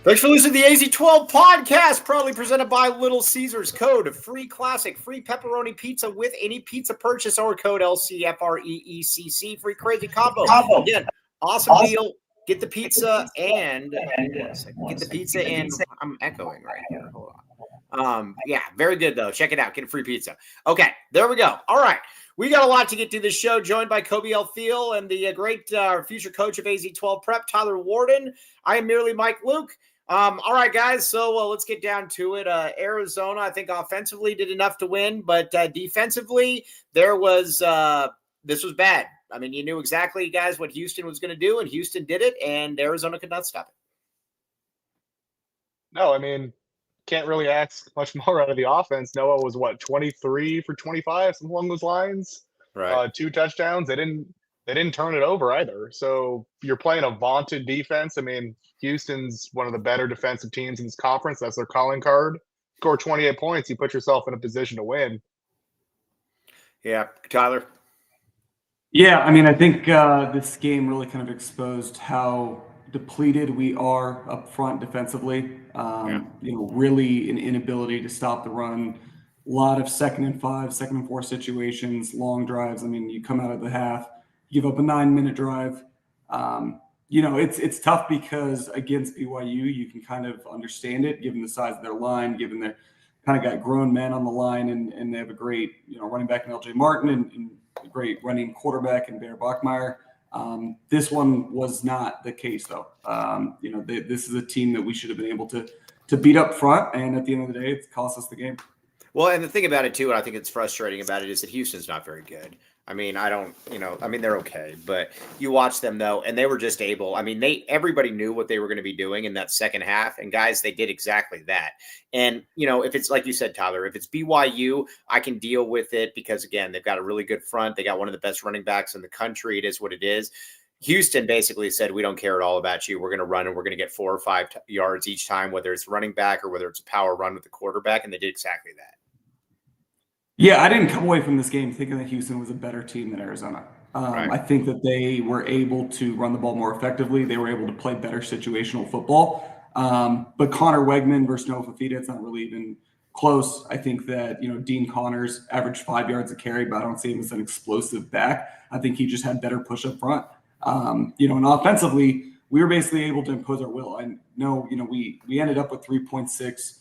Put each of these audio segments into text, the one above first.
Thanks for listening to the AZ12 podcast, proudly presented by Little Caesars. Code free classic, free pepperoni pizza with any pizza purchase or code LCFREECC. Free crazy combo. Again, awesome deal. Get the pizza and I'm echoing right here. Hold on. Yeah, very good though. Check it out. Get a free pizza. Okay, there we go. All right. We got a lot to get to this show, joined by Kobe L. Thiel and the great future coach of AZ12 Prep, Tyler Warden. I am merely Mike Luke. All right, guys, so let's get down to it. Arizona, I think offensively did enough to win, but defensively, this was bad. I mean, you knew exactly, guys, what Houston was going to do, and Houston did it, and Arizona could not stop it. No, I mean, can't really ask much more out of the offense. Noah was, 23 for 25, something along those lines? Right. 2 touchdowns. They didn't turn it over either. So you're playing a vaunted defense. I mean, Houston's one of the better defensive teams in this conference. That's their calling card. Score 28 points, you put yourself in a position to win. Yeah, Tyler? Yeah, I mean, I think this game really kind of exposed how depleted we are up front defensively. Really an inability to stop the run. A lot of 2nd and 5, 2nd and 4 situations, long drives. I mean, you come out of the half, give up a 9-minute drive. It's tough because against BYU, you can kind of understand it, given the size of their line, given they're kind of got grown men on the line, and they have a great, running back in LJ Martin and a great running quarterback in Bear Bachmeier. This one was not the case, though. This is a team that we should have been able to beat up front, and at the end of the day, it cost us the game. Well, and the thing about it, too, and I think it's frustrating about it, is that Houston's not very good. I mean, they're okay, but you watch them, though, and they were just able. I mean, everybody knew what they were going to be doing in that second half, and guys, they did exactly that. And, if it's like you said, Tyler, if it's BYU, I can deal with it because, again, they've got a really good front. They got one of the best running backs in the country. It is what it is. Houston basically said, we don't care at all about you. We're going to run, and we're going to get 4 or 5 yards each time, whether it's running back or whether it's a power run with the quarterback, and they did exactly that. Yeah, I didn't come away from this game thinking that Houston was a better team than Arizona. Right. I think that they were able to run the ball more effectively. They were able to play better situational football. But Connor Wegman versus Noah Fifita, it's not really even close. I think that, Dean Connors averaged 5 yards a carry, but I don't see him as an explosive back. I think he just had better push up front. And offensively, we were basically able to impose our will. I know, we ended up with 3.6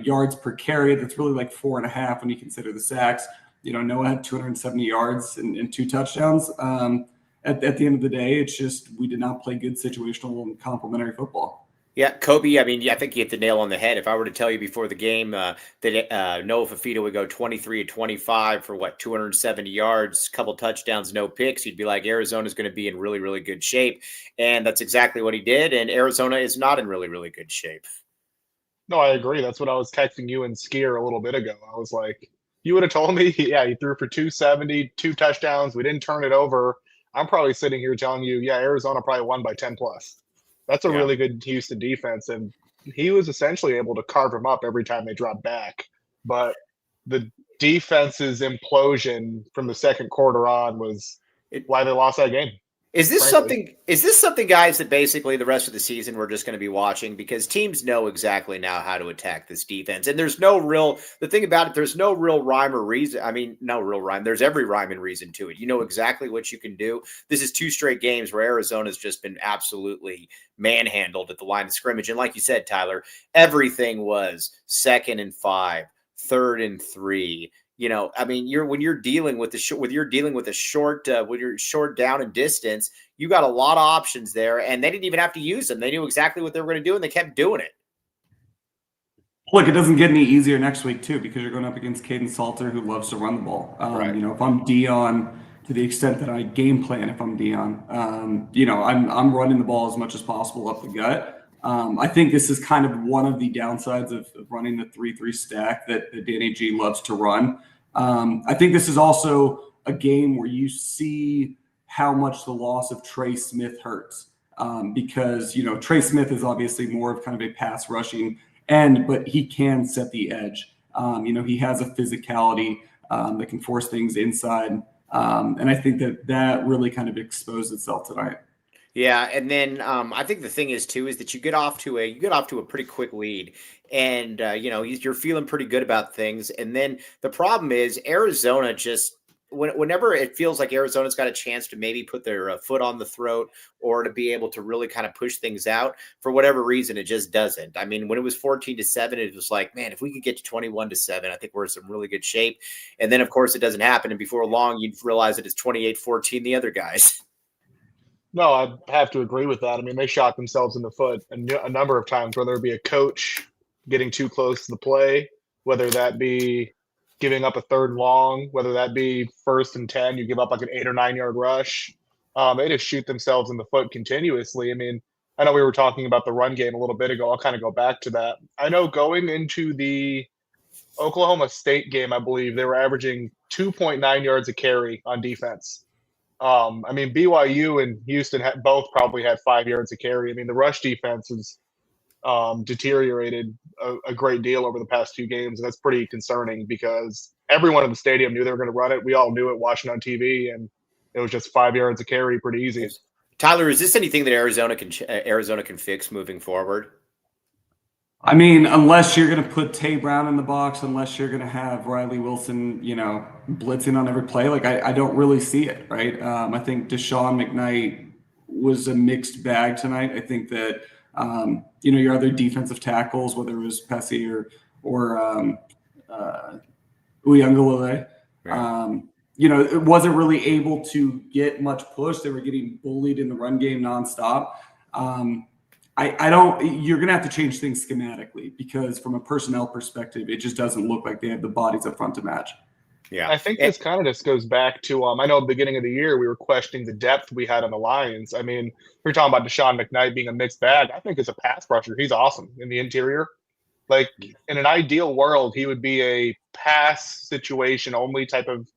yards per carry. That's really like 4.5 when you consider the sacks. Noah had 270 yards and 2 touchdowns. At the end of the day, it's just we did not play good situational and complementary football. Yeah, Kobe, I mean, I think you hit the nail on the head. If I were to tell you before the game that Noah Fifita would go 23 of 25 for 270 yards, couple touchdowns, no picks, you'd be like, Arizona's going to be in really, really good shape. And that's exactly what he did. And Arizona is not in really, really good shape. No, I agree. That's what I was texting you and Skier a little bit ago. I was like, you would have told me, he threw for 270, 2 touchdowns. We didn't turn it over. I'm probably sitting here telling you, Arizona probably won by 10 plus. That's a really good Houston defense. And he was essentially able to carve them up every time they dropped back. But the defense's implosion from the second quarter on was why they lost that game. Is this something, guys, that basically the rest of the season we're just going to be watching? Because teams know exactly now how to attack this defense. And there's no real rhyme or reason. I mean, no real rhyme. There's every rhyme and reason to it. You know exactly what you can do. This is 2 straight games where Arizona's just been absolutely manhandled at the line of scrimmage. And like you said, Tyler, everything was 2nd and 5, 3rd and 3. When you're dealing with a short down and distance, you got a lot of options there, and they didn't even have to use them. They knew exactly what they were going to do, and they kept doing it. Look, it doesn't get any easier next week too, because you're going up against Caden Salter, who loves to run the ball. Right. If I'm Dion, to the extent that I game plan, if I'm Dion, I'm running the ball as much as possible up the gut. I think this is kind of one of the downsides of running the 3-3 stack that Danny G loves to run. I think this is also a game where you see how much the loss of Trey Smith hurts, because, Trey Smith is obviously more of kind of a pass rushing end, but he can set the edge. He has a physicality that can force things inside. And I think that really kind of exposed itself tonight. Yeah, and then I think the thing is too is that you get off to a pretty quick lead, and you're feeling pretty good about things. And then the problem is Arizona just whenever it feels like Arizona's got a chance to maybe put their foot on the throat or to be able to really kind of push things out, for whatever reason, it just doesn't. I mean, when it was 14-7, it was like, man, if we could get to 21-7, I think we're in some really good shape. And then of course it doesn't happen, and before long you'd realize that it's 28-14 the other guys. No, I have to agree with that. I mean, they shot themselves in the foot a number of times, whether it be a coach getting too close to the play, whether that be giving up a third and long, whether that be 1st and 10, you give up like an 8 or 9 yard rush. They just shoot themselves in the foot continuously. I mean, I know we were talking about the run game a little bit ago. I'll kind of go back to that. I know going into the Oklahoma State game, I believe they were averaging 2.9 yards a carry on defense. I mean, BYU and Houston both probably had 5 yards a carry. I mean, the rush defense has deteriorated a great deal over the past 2 games, and that's pretty concerning because everyone in the stadium knew they were going to run it. We all knew it watching on TV, and it was just 5 yards a carry, pretty easy. Tyler, is this anything that Arizona can fix moving forward? I mean, unless you're going to put Tay Brown in the box, unless you're going to have Riley Wilson, blitzing on every play, like I don't really see it, right? I think Deshaun McKnight was a mixed bag tonight. I think that, your other defensive tackles, whether it was Pesci or Uyangalele, Right. It wasn't really able to get much push. They were getting bullied in the run game nonstop. I don't. You're going to have to change things schematically because, from a personnel perspective, it just doesn't look like they have the bodies up front to match. Yeah, I think this kind of just goes back to I know at the beginning of the year we were questioning the depth we had on the Lions. I mean, we're talking about Deshaun McKnight being a mixed bag. I think as a pass rusher, he's awesome in the interior. Like in an ideal world, he would be a pass situation only type of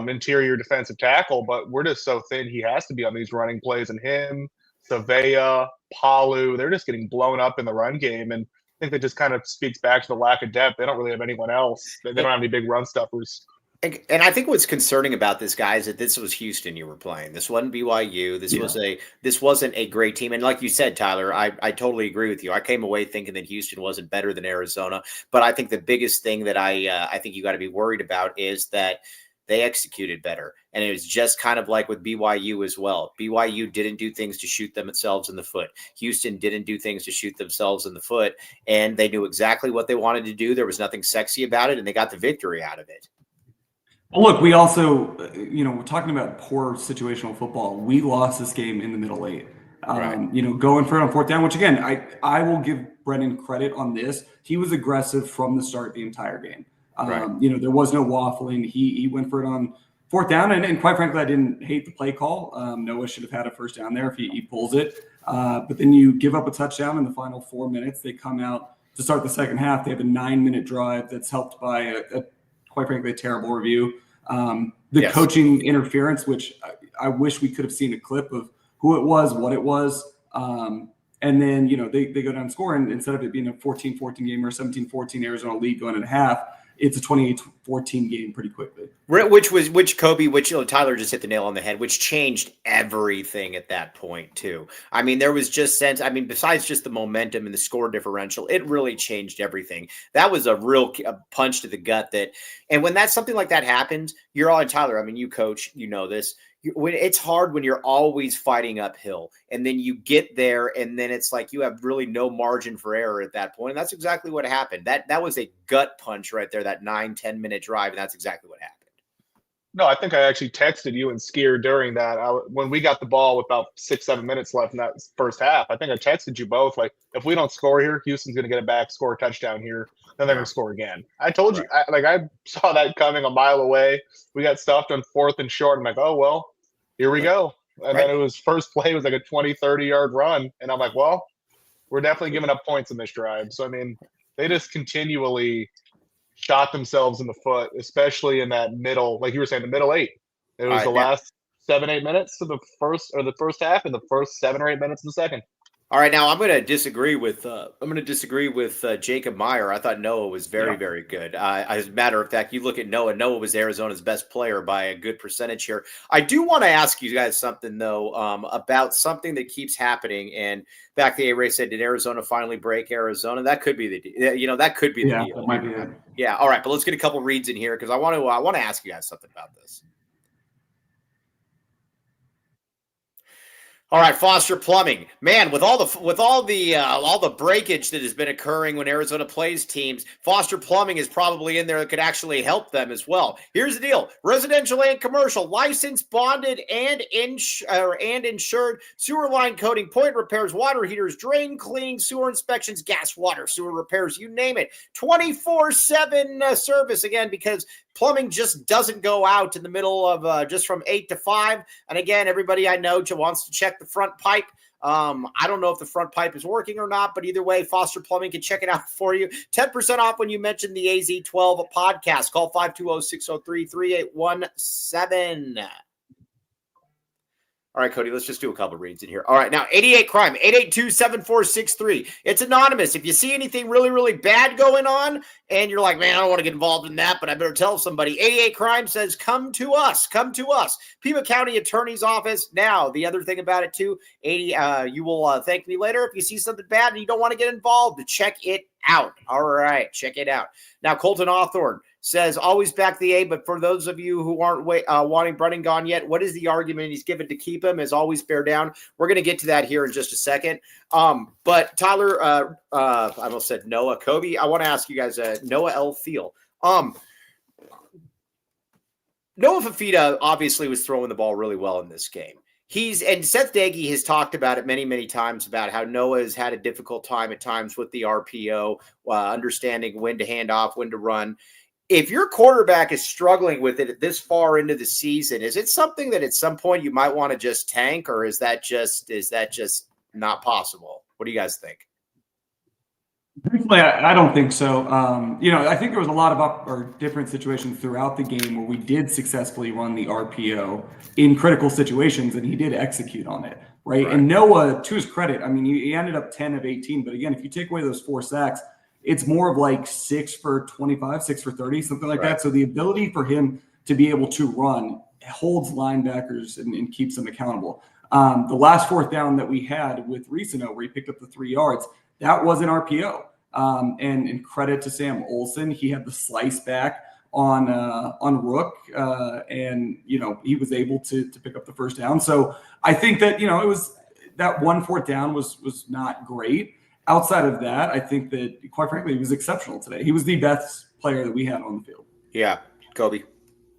interior defensive tackle. But we're just so thin; he has to be on these running plays. And him, Savea, Palu, they're just getting blown up in the run game. And I think that just kind of speaks back to the lack of depth. They don't really have anyone else. They don't have any big run stuffers. And I think what's concerning about this, guy, is that this was Houston you were playing. This wasn't BYU. This wasn't a great team. And like you said, Tyler, I totally agree with you. I came away thinking that Houston wasn't better than Arizona. But I think the biggest thing that I think you got to be worried about is that they executed better. And it was just kind of like with BYU as well. BYU didn't do things to shoot themselves in the foot. Houston didn't do things to shoot themselves in the foot. And they knew exactly what they wanted to do. There was nothing sexy about it, and they got the victory out of it. Well, look, we also, we're talking about poor situational football. We lost this game in the middle 8. Right. Going for it on 4th down, which again, I will give Brennan credit on this. He was aggressive from the start the entire game. Right. There was no waffling. He went for it on 4th down, and quite frankly, I didn't hate the play call. Noah should have had a first down there if he pulls it. But then you give up a touchdown in the final 4 minutes. They come out to start the second half. They have a 9-minute drive that's helped by quite frankly, a terrible review. Yes. Coaching interference, which I wish we could have seen a clip of who it was, what it was. And then, they go down and score. And instead of it being a 14-14 game or 17-14 Arizona lead going in half, it's a 28-14 game pretty quickly. Tyler just hit the nail on the head, which changed everything at that point too. I mean, there was just besides just the momentum and the score differential, it really changed everything. That was a real punch to the gut and when something like that happens, you're all, and Tyler, I mean, you coach, this. When it's hard when you're always fighting uphill, and then you get there, and then it's like you have really no margin for error at that point. And that's exactly what happened. That was a gut punch right there, that 9-10 minute drive, and that's exactly what happened. No, I think I actually texted you and Skier during that. When we got the ball with about 6-7 minutes left in that first half, I think I texted you both, like, if we don't score here, Houston's going to get it back, score a touchdown here, then they're going to score again. I told you, I saw that coming a mile away. We got stuffed on 4th and short. I'm like, oh, well, here we go. And then it was first play was like a 20, 30-yard run. And I'm like, well, we're definitely giving up points in this drive. So, I mean, they just continually shot themselves in the foot, especially in that middle, like you were saying, the middle 8. It was last 7-8 minutes of the first half and the first 7 or 8 minutes of the second. All right, now I'm going to disagree with Jacob Meyer. I thought Noah was very, very good. As a matter of fact, you look at Noah. Noah was Arizona's best player by a good percentage here. I do want to ask you guys something though about something that keeps happening. And back the A-Ray said, did Arizona finally break Arizona? That could be the deal. That could be the deal. That might be it. Yeah. All right, but let's get a couple reads in here because I want to ask you guys something about this. All right, Foster Plumbing, man, with all the breakage that has been occurring when Arizona plays teams, Foster Plumbing is probably in there that could actually help them as well. Here's the deal: residential and commercial, licensed, bonded, and insured. Sewer line coating, point repairs, water heaters, drain cleaning, sewer inspections, gas, water, sewer repairs, you name it. 24/7 service again because plumbing just doesn't go out in the middle of just from 8 to 5. And again, everybody I know wants to check the front pipe. I don't know if the front pipe is working or not, but either way, Foster Plumbing can check it out for you. 10% off when you mention the AZ12 podcast. Call 520-603-3817. All right, Cody, let's just do a couple reads in here. All right, now 88 Crime, 882-7463. It's anonymous. If you see anything really, really bad going on and you're like, man, I don't want to get involved in that, but I better tell somebody. 88 Crime says, come to us. Pima County Attorney's Office. Now, the other thing about it, too, you will thank me later if you see something bad and you don't want to get involved. Check it out. All right, check it out. Now, Colton Hawthorne says, always back the A, but for those of you who aren't wanting Brennan gone yet, what is the argument he's given to keep him? As always, bear down. We're going to get to that here in just a second. But Tyler, I almost said Noah. Kobe, I want to ask you guys, Noah L. Thiel. Noah Fifita obviously was throwing the ball really well in this game. And Seth Daggy has talked about it many, many times about how Noah has had a difficult time at times with the RPO, understanding when to hand off, when to run. If your quarterback is struggling with it this far into the season, is it something that at some point you might want to just tank, or is that just not possible? What do you guys think? Personally, I don't think so. I think there was a lot of different situations throughout the game where we did successfully run the RPO in critical situations, and he did execute on it, right? And Noah, to his credit, I mean, he ended up 10 of 18, but again, if you take away those 4 sacks, it's more of like 6 for 25, 6 for 30, something like that. So the ability for him to be able to run holds linebackers and keeps them accountable. The last 4th down that we had with Ricino, where he picked up the 3 yards, that was an RPO. And credit to Sam Olsen, he had the slice back on Rook, and he was able to pick up the 1st down. So I think that it was that 1 4th down was not great. Outside of that, I think that, quite frankly, he was exceptional today. He was the best player that we had on the field. Yeah. Kobe.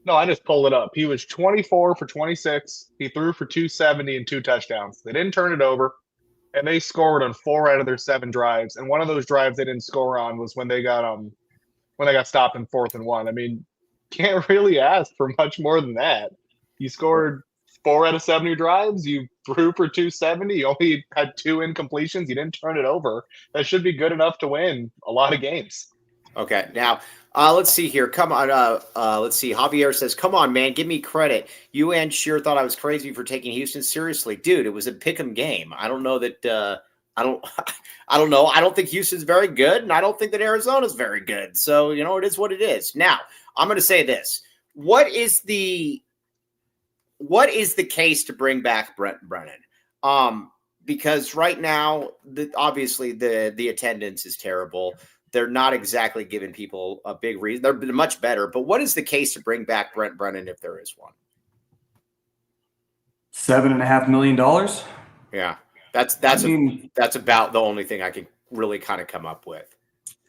No, I just pulled it up. He was 24 for 26. He threw for 270 and 2 touchdowns. They didn't turn it over, and they scored on 4 out of their 7 drives. And one of those drives they didn't score on was when they got stopped in 4th and 1. I mean, can't really ask for much more than that. You scored 4 out of 7 of your drives. You threw for 270. You only had 2 incompletions. You didn't turn it over. That should be good enough to win a lot of games. Okay. Now, let's see here. Come on. Let's see. Javier says, come on, man. Give me credit. You and Sheer thought I was crazy for taking Houston seriously. Dude, it was a pick'em game. I don't know that I don't know. I don't think Houston's very good, and I don't think that Arizona's very good. So, it is what it is. Now, I'm going to say this. What is the case to bring back Brent Brennan? Because right now, obviously the attendance is terrible. They're not exactly giving people a big reason. They're much better. But what is the case to bring back Brent Brennan if there is one? $7.5 million. Yeah, that's about the only thing I can really kind of come up with.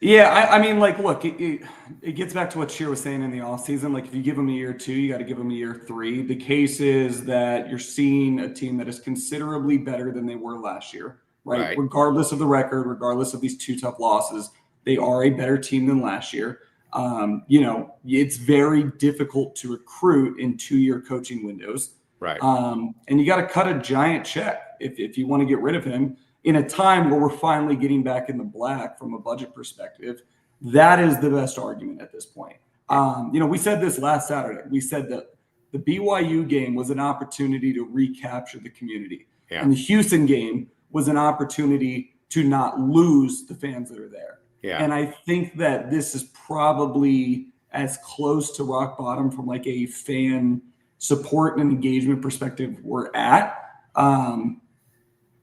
Yeah, I mean, look, it gets back to what Sheer was saying in the offseason. Like, if you give them a year 2, you got to give them a year 3. The case is that you're seeing a team that is considerably better than they were last year, right? Regardless of the record, regardless of these 2 tough losses, they are a better team than last year. It's very difficult to recruit in 2-year coaching windows. Right. And you got to cut a giant check if you want to get rid of him. In a time where we're finally getting back in the black from a budget perspective, that is the best argument at this point. We said this last Saturday. We said that the BYU game was an opportunity to recapture the community. Yeah. And the Houston game was an opportunity to not lose the fans that are there. Yeah. And I think that this is probably as close to rock bottom from like a fan support and engagement perspective we're at.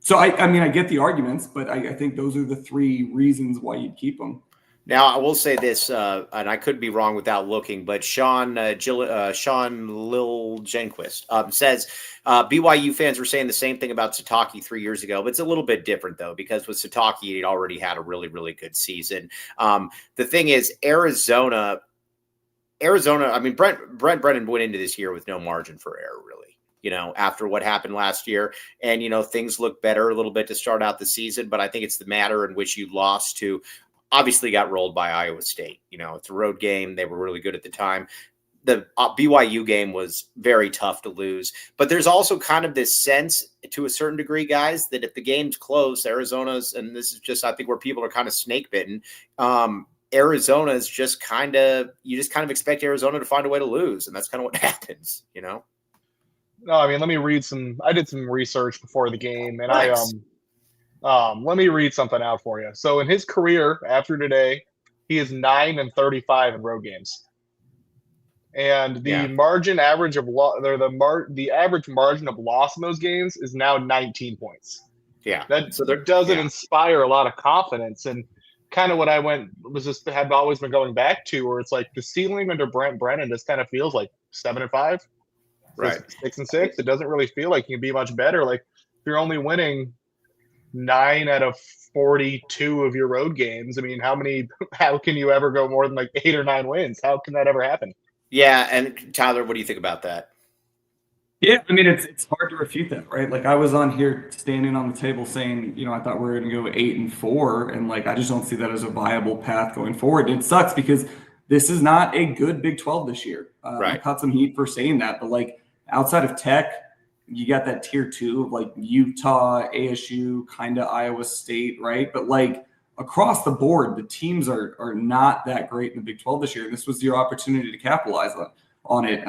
So I mean, I get the arguments, but I think those are the three reasons why you'd keep them. Now, I will say this, and I could be wrong without looking, but Sean Lil-Jenquist says BYU fans were saying the same thing about Sataki 3 years ago, but it's a little bit different, though, because with Sataki, he'd already had a really, really good season. The thing is, Arizona, I mean, Brent Brennan went into this year with no margin for error, really. After what happened last year. And, things look better a little bit to start out the season, but I think it's the matter in which you lost to, obviously got rolled by Iowa State. It's a road game. They were really good at the time. The BYU game was very tough to lose, but there's also kind of this sense to a certain degree, guys, that if the game's close, Arizona's, and this is just, I think where people are kind of snake bitten. Arizona is you just kind of expect Arizona to find a way to lose. And that's kind of what happens, No, I mean, let me read I did some research before the game, and nice. Let me read something out for you. So in his career after today, he is 9-35 in road games. And the margin average of the average margin of loss in those games is now 19 points. Yeah. That doesn't inspire a lot of confidence. And kind of what have always been going back to, where it's like the ceiling under Brent Brennan just kind of feels like 7-5. Right. 6-6. It doesn't really feel like you can be much better. Like if you're only winning 9 out of 42 of your road games, I mean, how can you ever go more than like 8 or 9 wins? How can that ever happen? Yeah. And Tyler, what do you think about that? Yeah, I mean, it's hard to refute that, right? Like I was on here standing on the table saying, I thought we were going to go 8-4, and like I just don't see that as a viable path going forward. And it sucks because this is not a good Big 12 this year. Right. I caught some heat for saying that, but like outside of Tech, you got that tier 2 of like Utah, ASU, kind of Iowa State, right? But like across the board, the teams are not that great in the Big 12 this year. And this was your opportunity to capitalize on it.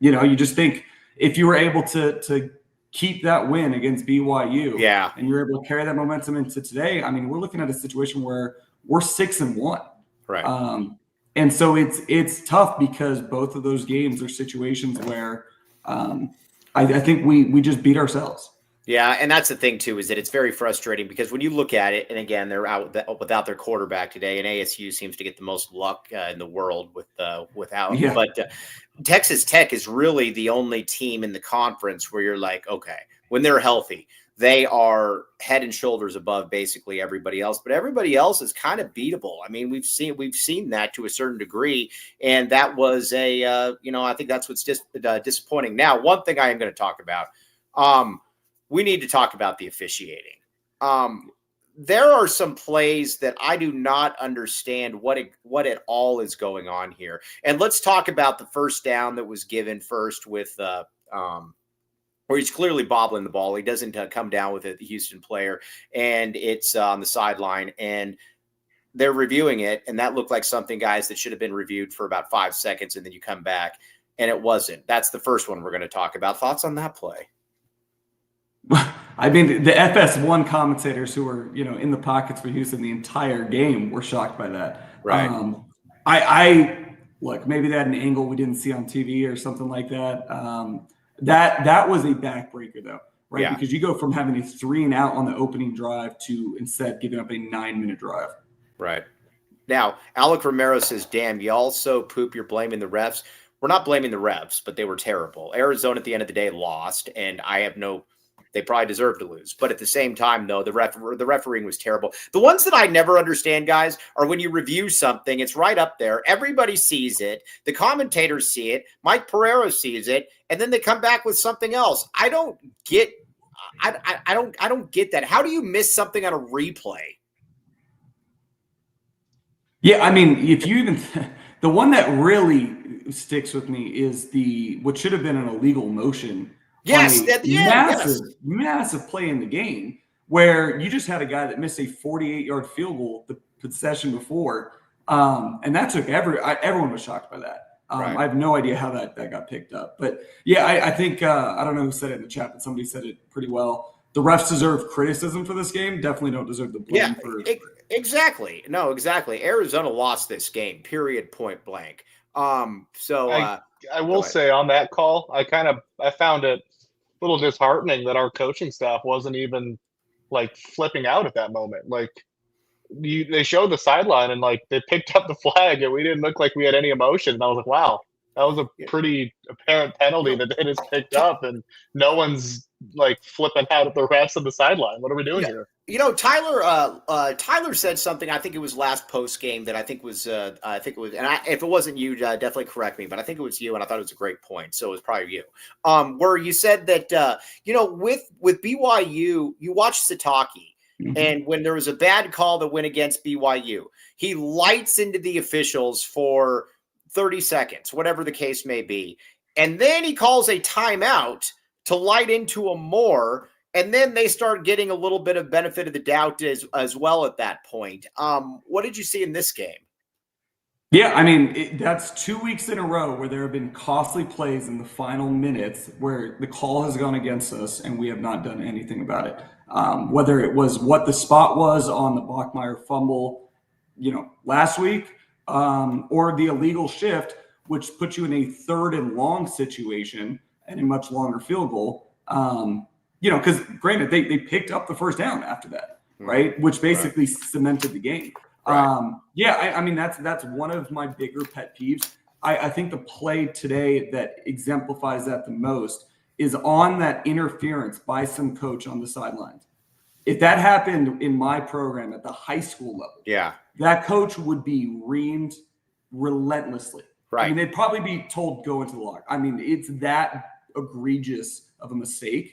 You just think if you were able to keep that win against BYU, and you're able to carry that momentum into today, I mean, we're looking at a situation where we're 6-1. Right. And so it's tough because both of those games are situations where I think we just beat ourselves. Yeah, and that's the thing, too, is that it's very frustrating because when you look at it, and again, they're out without their quarterback today, and ASU seems to get the most luck in the world without. Yeah. But Texas Tech is really the only team in the conference where you're like, okay, when they're healthy, they are head and shoulders above basically everybody else, but everybody else is kind of beatable. I mean, we've seen that to a certain degree, and that was I think that's what's disappointing. Now, one thing I am going to talk about, we need to talk about the officiating. There are some plays that I do not understand what at all is going on here, and let's talk about the first down that was given first with where he's clearly bobbling the ball. He doesn't come down with it, the Houston player, and it's on the sideline, and they're reviewing it, and that looked like something, guys, that should have been reviewed for about 5 seconds, and then you come back, and it wasn't. That's the first one we're going to talk about. Thoughts on that play? I mean, the FS1 commentators who were, in the pockets for Houston the entire game were shocked by that. Right. I look, maybe they had an angle we didn't see on TV or something like that. That was a backbreaker, though, right? Yeah. Because you go from having a 3-and-out on the opening drive to instead giving up a 9-minute drive. Right. Now, Alec Romero says, damn, you all so poop, you're blaming the refs. We're not blaming the refs, but they were terrible. Arizona, at the end of the day, lost, and they probably deserve to lose. But at the same time, though, the refereeing was terrible. The ones that I never understand, guys, are when you review something, it's right up there. Everybody sees it. The commentators see it. Mike Pereira sees it. And then they come back with something else. I don't get that. How do you miss something on a replay? Yeah, I mean, if you even the one that really sticks with me is what should have been an illegal motion. Yes, massive play in the game where you just had a guy that missed a 48-yard field goal the possession before, and that took everyone was shocked by that. Right. I have no idea how that got picked up, but yeah, I think I don't know who said it in the chat, but somebody said it pretty well. the refs deserve criticism for this game. Definitely don't deserve the blame for exactly. No, exactly. Arizona lost this game, period, point blank. I will say on that call, I found it a little disheartening that our coaching staff wasn't even like flipping out at that moment. Like they showed the sideline and like they picked up the flag and we didn't look like we had any emotion. And I was like, wow, that was a pretty apparent penalty that they just picked up and no one's like flipping out at the refs of the sideline. What are we doing here? You know, Tyler said something. I think it was last post game that if it wasn't you, definitely correct me. But I think it was you, and I thought it was a great point. So it was probably you, where you said that with BYU, you watched Sataki, and when there was a bad call that went against BYU, he lights into the officials for 30 seconds, whatever the case may be, and then he calls a timeout to light into them more. And then they start getting a little bit of benefit of the doubt as well at that point. What did you see in this game? Yeah, I mean, that's 2 weeks in a row where there have been costly plays in the final minutes where the call has gone against us and we have not done anything about it. Whether it was what the spot was on the Bachmeier fumble, last week, or the illegal shift, which puts you in a 3rd and long situation and a much longer field goal. Because granted, they picked up the first down after that, right? Which basically cemented the game. Right. I mean, that's one of my bigger pet peeves. I think the play today that exemplifies that the most is on that interference by some coach on the sidelines. If that happened in my program at the high school level, that coach would be reamed relentlessly. Right. I mean, they'd probably be told go into the locker. I mean, it's that egregious of a mistake.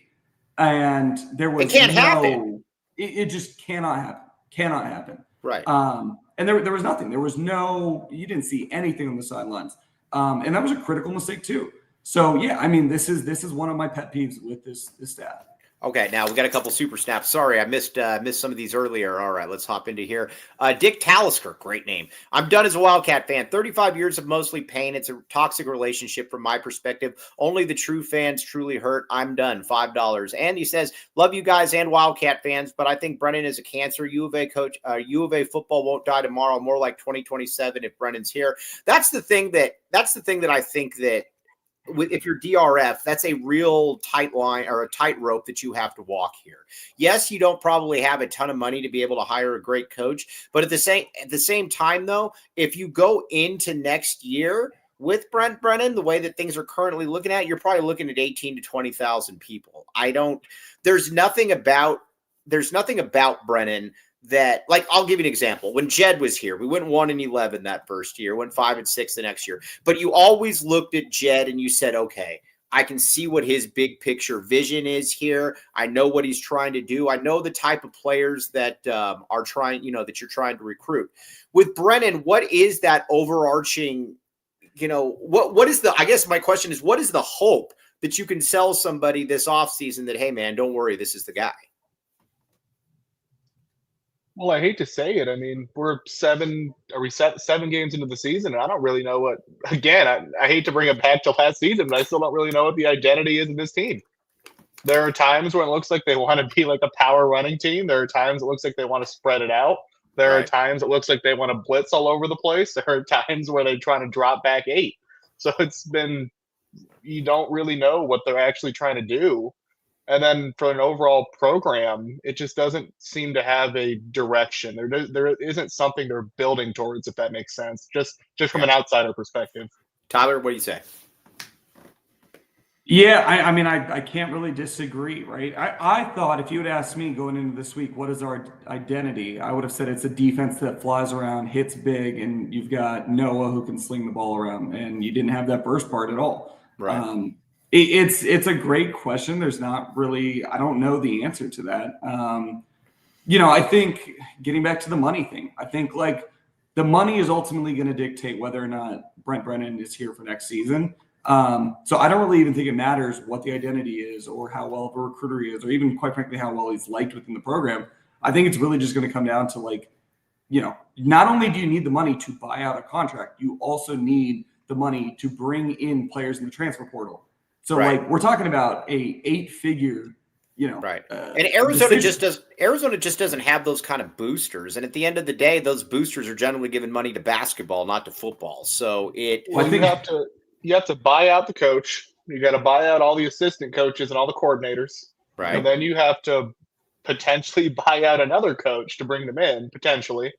And there was happen. It just cannot happen. Right. And there was nothing. There was you didn't see anything on the sidelines. And that was a critical mistake too. So yeah, I mean, this is one of my pet peeves with this staff. Okay, now we got a couple super snaps. Sorry, I missed some of these earlier. All right, let's hop into here. Dick Talisker, great name. I'm done as a Wildcat fan. 35 years of mostly pain. It's a toxic relationship from my perspective. Only the true fans truly hurt. I'm done. $5. Andy says, love you guys and Wildcat fans, but I think Brennan is a cancer. U of A coach. U of A football won't die tomorrow. More like 2027 if Brennan's here. That's the thing that I think that if you're DRF, that's a real tight line or a tightrope that you have to walk here. Yes, you don't probably have a ton of money to be able to hire a great coach, but at the same time, though, if you go into next year with Brent Brennan, the way that things are currently looking at, you're probably looking at 18 to 20,000 people. There's nothing about Brennan that, like, I'll give you an example. When Jed was here, we went 1-11 that first year, went 5-6 the next year. But you always looked at Jed and you said, okay, I can see what his big picture vision is here. I know what he's trying to do. I know the type of players that are trying, that you're trying to recruit. With Brennan, what is that overarching, what is I guess my question is, what is the hope that you can sell somebody this offseason that, hey, man, don't worry, this is the guy? Well, I hate to say it. I mean, we're 7 games into the season, and I don't really know what. Again, I hate to bring it back to last season, but I still don't really know what the identity is of this team. There are times when it looks like they want to be like a power running team. There are times it looks like they want to spread it out. There are times it looks like they want to blitz all over the place. There are times where they're trying to drop back 8. So you don't really know what they're actually trying to do. And then for an overall program, it just doesn't seem to have a direction. There isn't something they're building towards, if that makes sense, just from an outsider perspective. Tyler, what do you say? Yeah, I mean, I can't really disagree, right? I thought if you had asked me going into this week, what is our identity? I would have said it's a defense that flies around, hits big, and you've got Noah who can sling the ball around, and you didn't have that first part at all. Right. It's a great question. There's not really, I don't know the answer to that. I think getting back to the money thing, I think like the money is ultimately going to dictate whether or not Brent Brennan is here for next season. So I don't really even think it matters what the identity is or how well of a recruiter he is, or even quite frankly, how well he's liked within the program. I think it's really just going to come down to like, not only do you need the money to buy out a contract, you also need the money to bring in players in the transfer portal. So like we're talking about a 8-figure Right. And Arizona just doesn't have those kind of boosters. And at the end of the day, those boosters are generally giving money to basketball, not to football. So you have to buy out the coach. You got to buy out all the assistant coaches and all the coordinators. Right. And then you have to potentially buy out another coach to bring them in, potentially.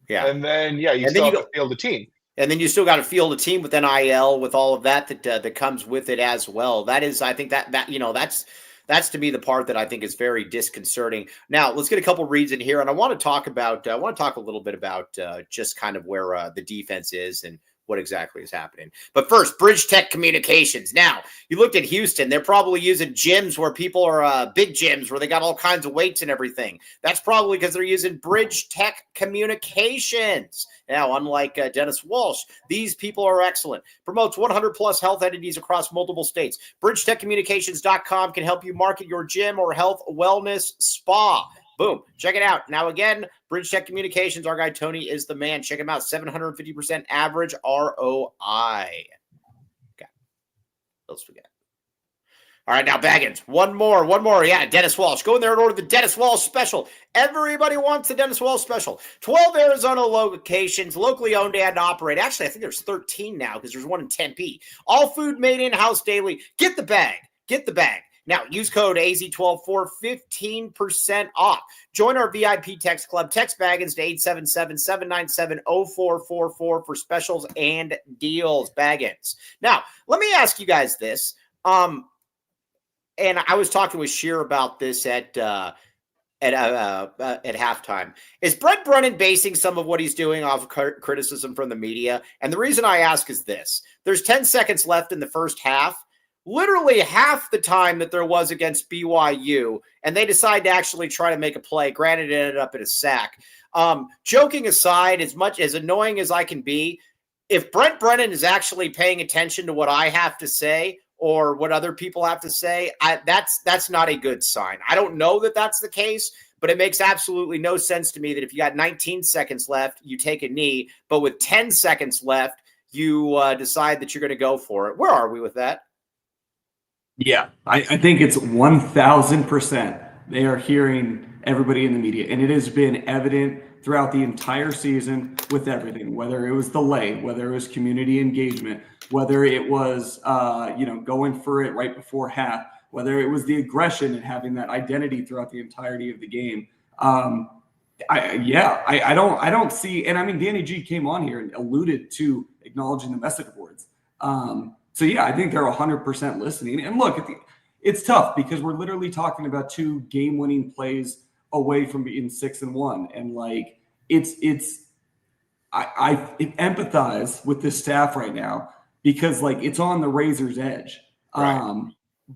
Yeah. And then, you still have to field the team. And then you still got to field a team with NIL, with all of that comes with it as well. That is, I think that's to me the part that I think is very disconcerting. Now, let's get a couple reads in here, and I want to talk a little bit about just kind of where the defense is and what exactly is happening. But first, Bridge Tech Communications. Now, you looked at Houston. They're probably using gyms where people are big gyms where they got all kinds of weights and everything. That's probably because they're using Bridge Tech Communications. Now, unlike Dennis Walsh, these people are excellent. Promotes 100-plus health entities across multiple states. BridgeTechCommunications.com can help you market your gym or health wellness spa. Boom. Check it out. Now, again, Bridge Tech Communications, our guy Tony is the man. Check him out. 750% average ROI. Okay. Let's forget. All right, now Baggins. One more. Yeah, Dennis Walsh. Go in there and order the Dennis Walsh special. Everybody wants the Dennis Walsh special. 12 Arizona locations, locally owned and operated. Actually, I think there's 13 now because there's one in Tempe. All food made in-house daily. Get the bag. Now, use code AZ12 for 15% off. Join our VIP text club. Text Baggins to 877-797-0444 for specials and deals. Baggins. Now, let me ask you guys this. And I was talking with Sheer about this at halftime. Is Brent Brennan basing some of what he's doing off of criticism from the media? And the reason I ask is this. There's 10 seconds left in the first half. Literally half the time that there was against BYU, and they decide to actually try to make a play. Granted, it ended up in a sack. Joking aside, as much as annoying as I can be, if Brent Brennan is actually paying attention to what I have to say or what other people have to say, that's not a good sign. I don't know that that's the case, but it makes absolutely no sense to me that if you got 19 seconds left, you take a knee, but with 10 seconds left, you decide that you're going to go for it. Where are we with that? Yeah, I think it's 1,000%. They are hearing everybody in the media, and it has been evident throughout the entire season with everything, whether it was the lay, whether it was community engagement, whether it was, going for it right before half, whether it was the aggression and having that identity throughout the entirety of the game. I don't see, and I mean, Danny G came on here and alluded to acknowledging the message boards. So, yeah, I think they're 100% listening. And look, it's tough because we're literally talking about 2 game-winning plays away from being 6-1. And, like, I empathize with this staff right now because, like, it's on the razor's edge. Right.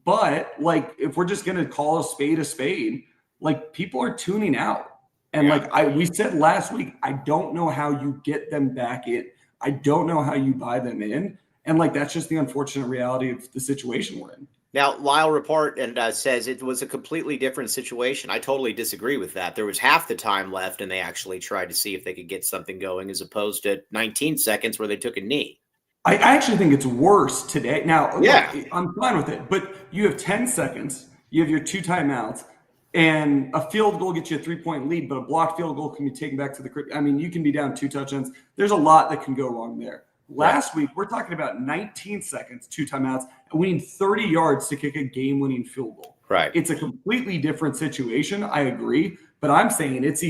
But, like, if we're just going to call a spade, like, people are tuning out. And, we said last week, I don't know how you get them back in. I don't know how you buy them in. And, like, that's just the unfortunate reality of the situation we're in. Now, Lyle report and says it was a completely different situation. I totally disagree with that. There was half the time left, and they actually tried to see if they could get something going as opposed to 19 seconds where they took a knee. I actually think it's worse today. Now, yeah, look, I'm fine with it. But you have 10 seconds. You have your 2 timeouts. And a field goal gets you a 3-point lead, but a blocked field goal can be taken back to the – I mean, you can be down 2 touchdowns. There's a lot that can go wrong there. Last week, we're talking about 19 seconds, 2 timeouts, and we need 30 yards to kick a game-winning field goal. Right. It's a completely different situation. I agree, but I'm saying it's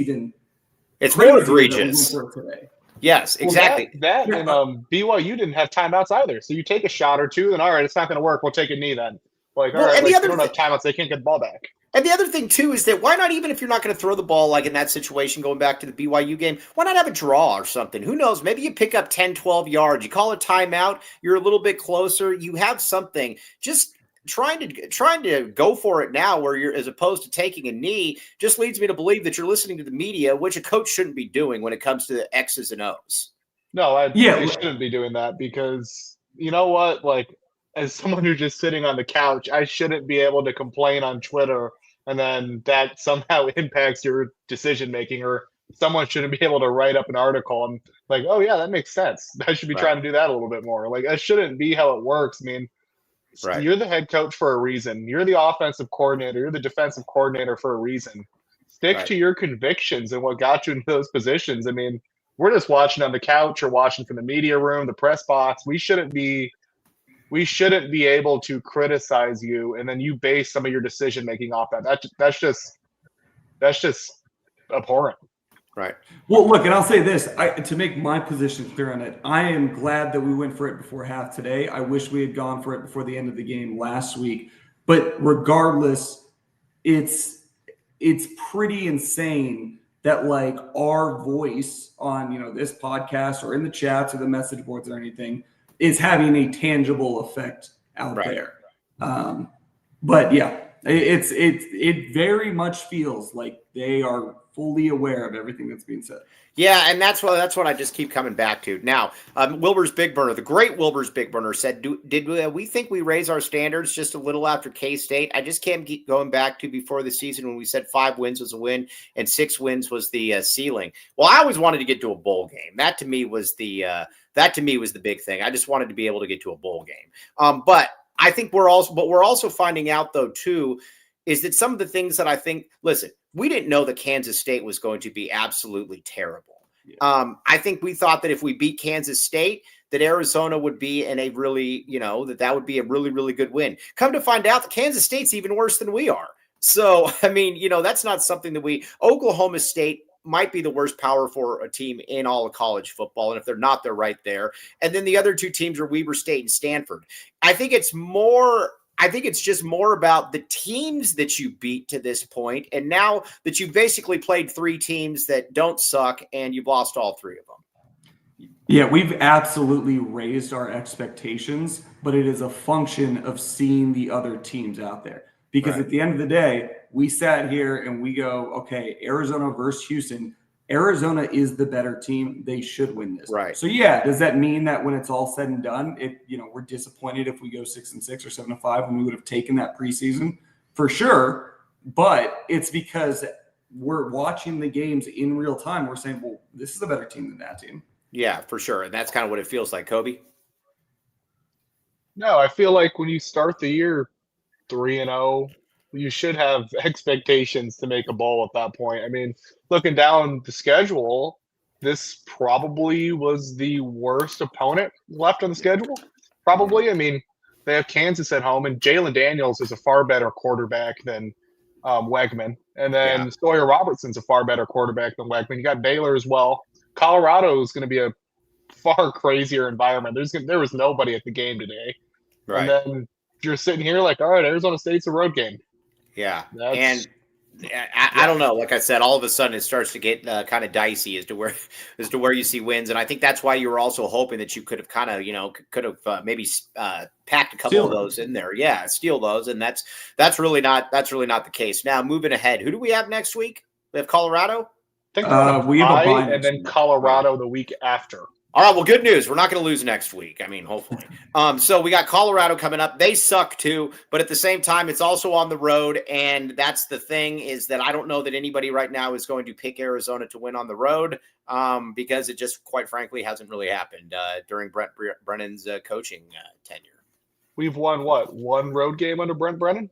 more egregious today. Yes, exactly. Well, and BYU didn't have timeouts either. So you take a shot or two, then all right, it's not going to work. We'll take a knee then. Like, all right, they don't have timeouts. They can't get the ball back. And the other thing, too, is that why not, even if you're not going to throw the ball like in that situation, going back to the BYU game, why not have a draw or something? Who knows? Maybe you pick up 10, 12 yards. You call a timeout. You're a little bit closer. You have something. Just trying to go for it now where you're, as opposed to taking a knee, just leads me to believe that you're listening to the media, which a coach shouldn't be doing when it comes to the X's and O's. No, they shouldn't be doing that because, you know what? Like, as someone who's just sitting on the couch, I shouldn't be able to complain on Twitter and then that somehow impacts your decision making, or someone shouldn't be able to write up an article and like, oh yeah, that makes sense. I should be trying to do that a little bit more. Like, that shouldn't be how it works. I mean, Right. You're the head coach for a reason. You're the offensive coordinator. You're the defensive coordinator for a reason. Stick to your convictions and what got you into those positions. I mean, we're just watching on the couch or watching from the media room, the press box. We shouldn't be able to criticize you and then you base some of your decision making off that. That's just abhorrent. Right. Well, look, and I'll say this, to make my position clear on it, I am glad that we went for it before half today. I wish we had gone for it before the end of the game last week. But regardless, it's pretty insane that like our voice on, this podcast or in the chats or the message boards or anything is having a tangible effect out there. But yeah, it very much feels like they are fully aware of everything that's being said. Yeah, and that's what I just keep coming back to. Now, Wilbur's Big Burner, the great Wilbur's Big Burner said, did we think we raised our standards just a little after K-State? I just can't keep going back to before the season when we said 5 wins was a win and 6 wins was the ceiling. Well, I always wanted to get to a bowl game. That to me was the big thing. I just wanted to be able to get to a bowl game. But I think we're also finding out though too, is that some of the things that I think, listen, we didn't know that Kansas State was going to be absolutely terrible. Yeah. I think we thought that if we beat Kansas State, that Arizona would be in a really, that would be a really, really good win. Come to find out that Kansas State's even worse than we are. So, I mean, that's not something that Oklahoma State might be the worst Power 4 team in all of college football. And if they're not, they're right there. And then the other 2 teams are Weber State and Stanford. I think it's just more about the teams that you beat to this point. And now that you've basically played 3 teams that don't suck and you've lost all 3 of them. Yeah, we've absolutely raised our expectations, but it is a function of seeing the other teams out there. Because at the end of the day, we sat here and we go, okay, Arizona versus Houston. Arizona is the better team. They should win this. Right. So yeah, does that mean that when it's all said and done, we're disappointed if we go 6-6 or 7-5 when we would have taken that preseason? For sure. But it's because we're watching the games in real time. We're saying, well, this is a better team than that team. Yeah, for sure. And that's kind of what it feels like. Kobe? No, I feel like when you start the year 3-0, you should have expectations to make a bowl at that point. I mean, looking down the schedule, this probably was the worst opponent left on the schedule. Probably. I mean, they have Kansas at home, and Jalen Daniels is a far better quarterback than Wegman. And then Sawyer Robertson's a far better quarterback than Wegman. You got Baylor as well. Colorado is going to be a far crazier environment. There was nobody at the game today. Right. And then you're sitting here like, all right, Arizona State's a road game. Yeah. And I don't know. Like I said, all of a sudden it starts to get kind of dicey as to where you see wins. And I think that's why you were also hoping that you could have kind of, maybe packed a couple of those in there. Yeah. Steal those. And that's really not the case. Now moving ahead, who do we have next week? We have Colorado. I think we have a bye and then Colorado the week after. All right, well, good news. We're not going to lose next week. I mean, hopefully. So we got Colorado coming up. They suck too, but at the same time, it's also on the road. And that's the thing, is that I don't know that anybody right now is going to pick Arizona to win on the road, because it just, quite frankly, hasn't really happened during Brent Brennan's coaching tenure. We've won one road game under Brent Brennan?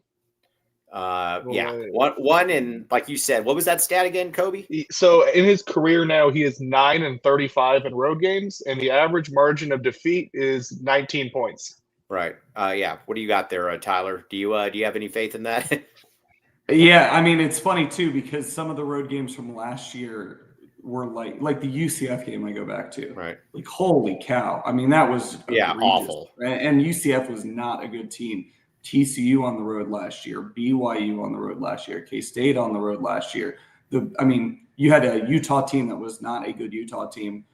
One, and like you said, what was that stat again, Kobe? So in his career now, he is 9-35 in road games, and the average margin of defeat is 19 points. Right. What do you got there, Tyler? Do you have any faith in that? Yeah, I mean, it's funny too, because some of the road games from last year were like the UCF game I go back to. Right. Like, holy cow. I mean, that was awful. And UCF was not a good team. TCU on the road last year, BYU on the road last year, K-State on the road last year. You had a Utah team that was not a good Utah team.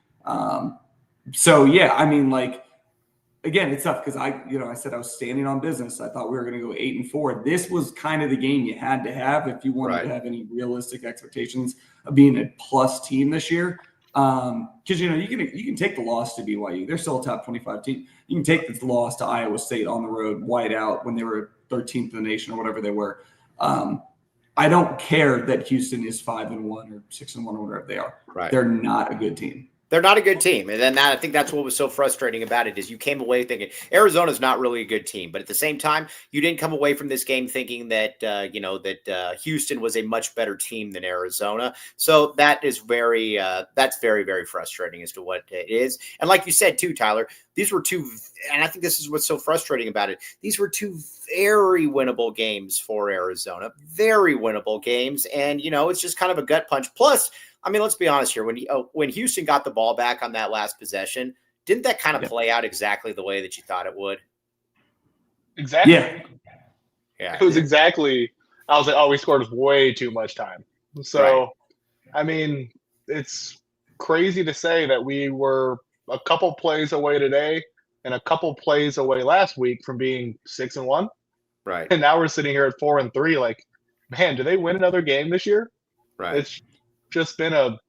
So yeah, I mean, like, again, it's tough because I said I was standing on business. I thought we were going to go 8-4. This was kind of the game you had to have if you wanted to have any realistic expectations of being a plus team this year. Because you can take the loss to BYU. They're still a top 25 team. You can take the loss to Iowa State on the road, white out when they were 13th in the nation or whatever they were. I don't care that Houston is 5-1 or 6-1 or whatever they are. Right. They're not a good team. They're not a good team. And then I think that's what was so frustrating about it is you came away thinking Arizona's not really a good team. But at the same time, you didn't come away from this game thinking that, Houston was a much better team than Arizona. So that is that's very, very frustrating as to what it is. And like you said, too, Tyler, these were two, and I think this is what's so frustrating about it. These were two very winnable games for Arizona, very winnable games. And, it's just kind of a gut punch. Plus, I mean, let's be honest here. When Houston got the ball back on that last possession, didn't that kind of play out exactly the way that you thought it would? Exactly. Yeah. It was exactly. I was like, oh, we scored way too much time. So, right. I mean, it's crazy to say that we were a couple plays away today and a couple plays away last week from being 6-1. Right. And now we're sitting here at 4-3. Like, man, do they win another game this year? Right. It's just that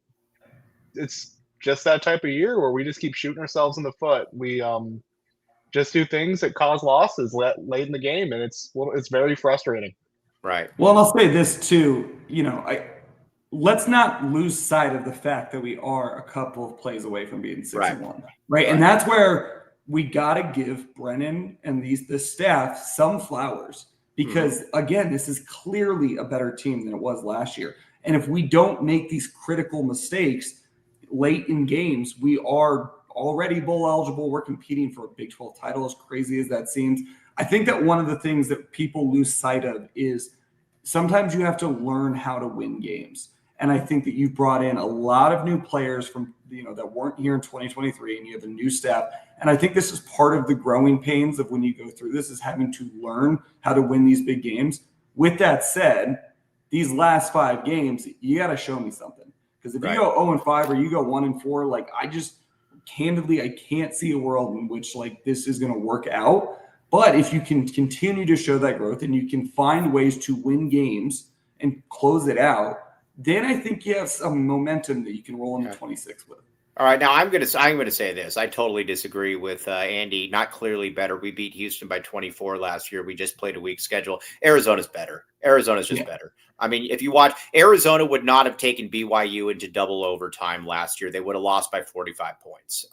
type of year where we just keep shooting ourselves in the foot. We just do things that cause losses late in the game, and it's very frustrating. Right. Well, and I'll say this too. Let's not lose sight of the fact that we are a couple of plays away from being 6-1. Right. And that's where we got to give Brennan and the staff some flowers because, again, this is clearly a better team than it was last year. And if we don't make these critical mistakes late in games, we are already bowl eligible. We're competing for a Big 12 title, as crazy as that seems. I think that one of the things that people lose sight of is sometimes you have to learn how to win games. And I think that you've brought in a lot of new players from, that weren't here in 2023, and you have a new staff. And I think this is part of the growing pains of when you go through this is having to learn how to win these big games. With that said, these last 5 games, you got to show me something. Because if you go 0-5 or you go 1-4, like I can't see a world in which like this is going to work out. But if you can continue to show that growth and you can find ways to win games and close it out, then I think you have some momentum that you can roll into 26 with. All right, now I'm going to say this. I totally disagree with Andy. Not clearly better. We beat Houston by 24 last year. We just played a weak schedule. Arizona's better. Arizona's just better. I mean, if you watch, Arizona would not have taken BYU into double overtime last year. They would have lost by 45 points.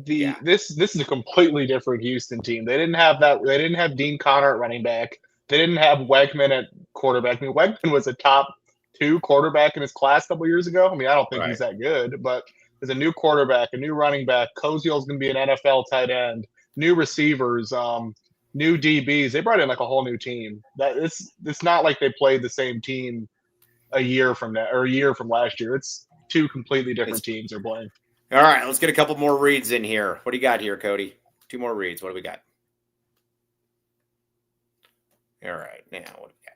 This is a completely different Houston team. They didn't have that. They didn't have Dean Connor at running back. They didn't have Wegman at quarterback. I mean, Wegman was a top 2 quarterback in his class a couple years ago. I mean, I don't think he's that good, but there's a new quarterback, a new running back. Koziel's going to be an NFL tight end. New receivers, new DBs. They brought in like a whole new team. It's not like they played the same team a year from last year. It's 2 completely different teams they're playing. All right, let's get a couple more reads in here. What do you got here, Cody? 2 more reads. What do we got? All right, now what do we got?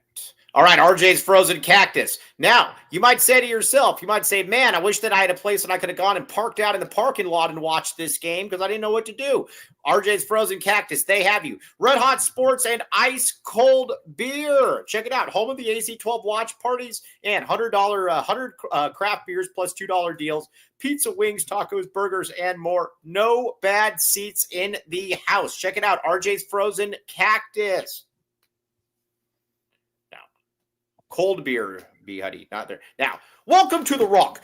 All right, RJ's Frozen Cactus. Now, you might say to yourself, man, I wish that I had a place that I could have gone and parked out in the parking lot and watched this game because I didn't know what to do. RJ's Frozen Cactus, they have you. Red Hot Sports and ice cold beer. Check it out. Home of the AC-12 watch parties and $100 craft beers plus $2 deals. Pizza, wings, tacos, burgers, and more. No bad seats in the house. Check it out. RJ's Frozen Cactus. Cold beer, B Huddy, not there. Now, welcome to the Rock.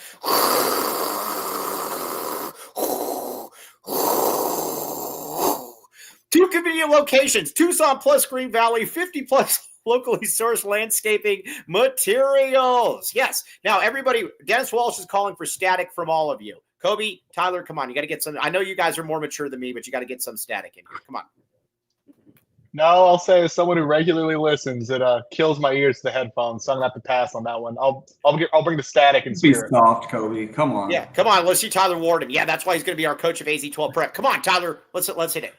2 convenient locations, Tucson plus Green Valley, 50 plus locally sourced landscaping materials. Yes. Now, everybody, Dennis Walsh is calling for static from all of you. Kobe, Tyler, come on. You got to get some. I know you guys are more mature than me, but you got to get some static in here. Come on. No, I'll say as someone who regularly listens, it kills my ears to the headphones, so I'm gonna have to pass on that one. I'll bring the static and spirit. Be soft, Kobe. Come on. Yeah, come on. Let's see Tyler Warden. Yeah, that's why he's going to be our coach of AZ-12 prep. Come on, Tyler. Let's hit it.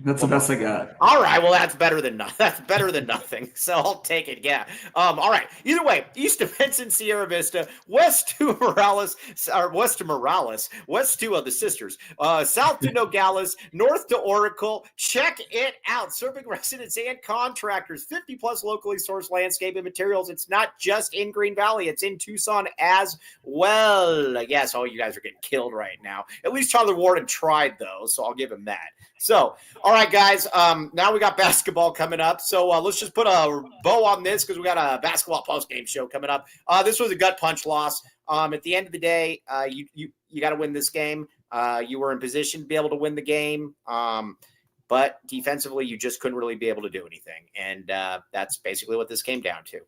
That's the best I got. All right. Well, that's better than nothing. That's better than nothing. So I'll take it. Yeah. All right. Either way, east of Benson, Sierra Vista, west to Morales, west to the sisters, south to Nogales, north to Oracle. Check it out. Serving residents and contractors, 50 plus locally sourced landscaping materials. It's not just in Green Valley. It's in Tucson as well. Yes. Oh, you guys are getting killed right now. At least Tyler Warden tried though. So I'll give him that. So, all right, guys, now we got basketball coming up. So let's just put a bow on this because we got a basketball postgame show coming up. This was a gut punch loss. At the end of the day, you got to win this game. You were in position to be able to win the game. But defensively, you just couldn't really be able to do anything. And that's basically what this came down to.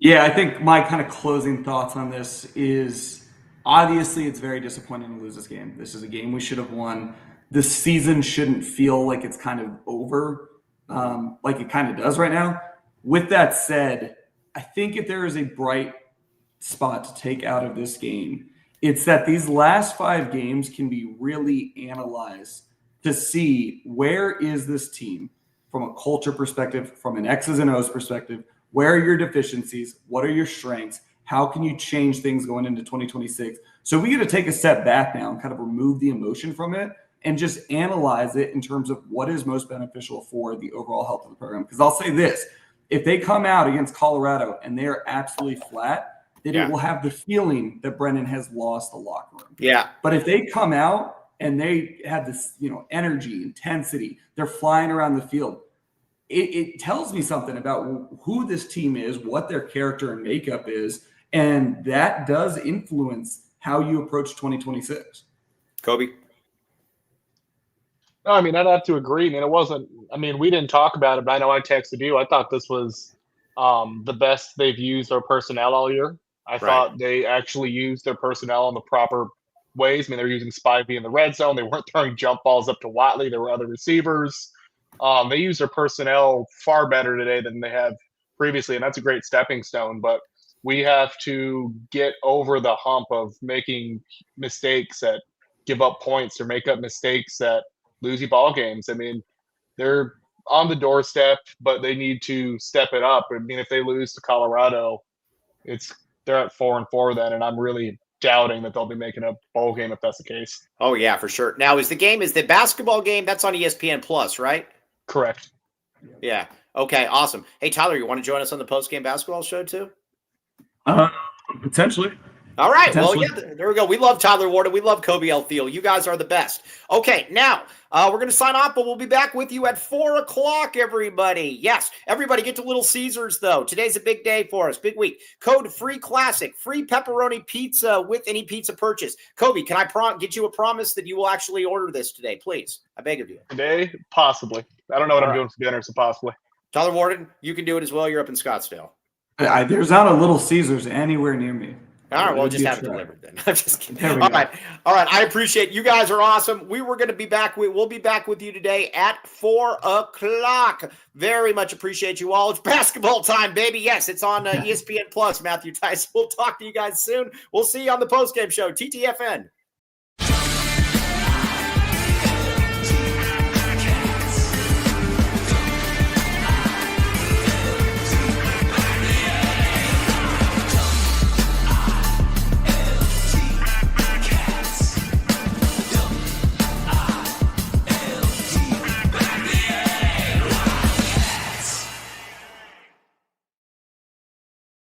Yeah, I think my kind of closing thoughts on this is obviously it's very disappointing to lose this game. This is a game we should have won. This season shouldn't feel like it's kind of over, like it kind of does right now. With that said, I think if there is a bright spot to take out of this game, it's that these last 5 games can be really analyzed to see where is this team from a culture perspective, from an X's and O's perspective. Where are your deficiencies? What are your strengths? How can you change things going into 2026? So we got to take a step back now and kind of remove the emotion from it and just analyze it in terms of what is most beneficial for the overall health of the program. Because I'll say this, if they come out against Colorado and they are absolutely flat, then it will have the feeling that Brennan has lost the locker room. Yeah. But if they come out and they have this, energy, intensity, they're flying around the field, it tells me something about who this team is, what their character and makeup is, and that does influence how you approach 2026. Kobe? No, I mean, I'd have to agree. We didn't talk about it, but I know I texted you. I thought this was the best they've used their personnel all year. I thought they actually used their personnel in the proper ways. I mean, they're using Spivey in the red zone. They weren't throwing jump balls up to Watley. There were other receivers. They used their personnel far better today than they have previously, and that's a great stepping stone. But we have to get over the hump of making mistakes that give up points or make up mistakes that lose you ball games. I mean, they're on the doorstep, but they need to step it up. I mean, if they lose to Colorado, they're at 4-4 then, and I'm really doubting that they'll be making a bowl game if that's the case. Oh yeah, for sure. Now, is the basketball game that's on ESPN Plus, right? Correct. Yeah. Okay. Awesome. Hey, Tyler, you want to join us on the post-game basketball show too? Potentially. All right. Well, yeah, there we go. We love Tyler Warden. We love Kobe L. Thiel. You guys are the best. Okay, now we're going to sign off, but we'll be back with you at 4 o'clock, everybody. Yes, everybody get to Little Caesars, though. Today's a big day for us, big week. Code FREE CLASSIC, free pepperoni pizza with any pizza purchase. Kobe, can I get you a promise that you will actually order this today, please? I beg of you. Today? Possibly. I don't know what I'm doing for dinner, so possibly. Tyler Warden, you can do it as well. You're up in Scottsdale. There's not a Little Caesars anywhere near me. All right, well, just have it delivered then. I'm just kidding. All right. I appreciate it. You guys are awesome. We'll be back with you today at 4 o'clock. Very much appreciate you all. It's basketball time, baby. Yes, it's on ESPN Plus. Matthew Tice. We'll talk to you guys soon. We'll see you on the postgame show. TTFN.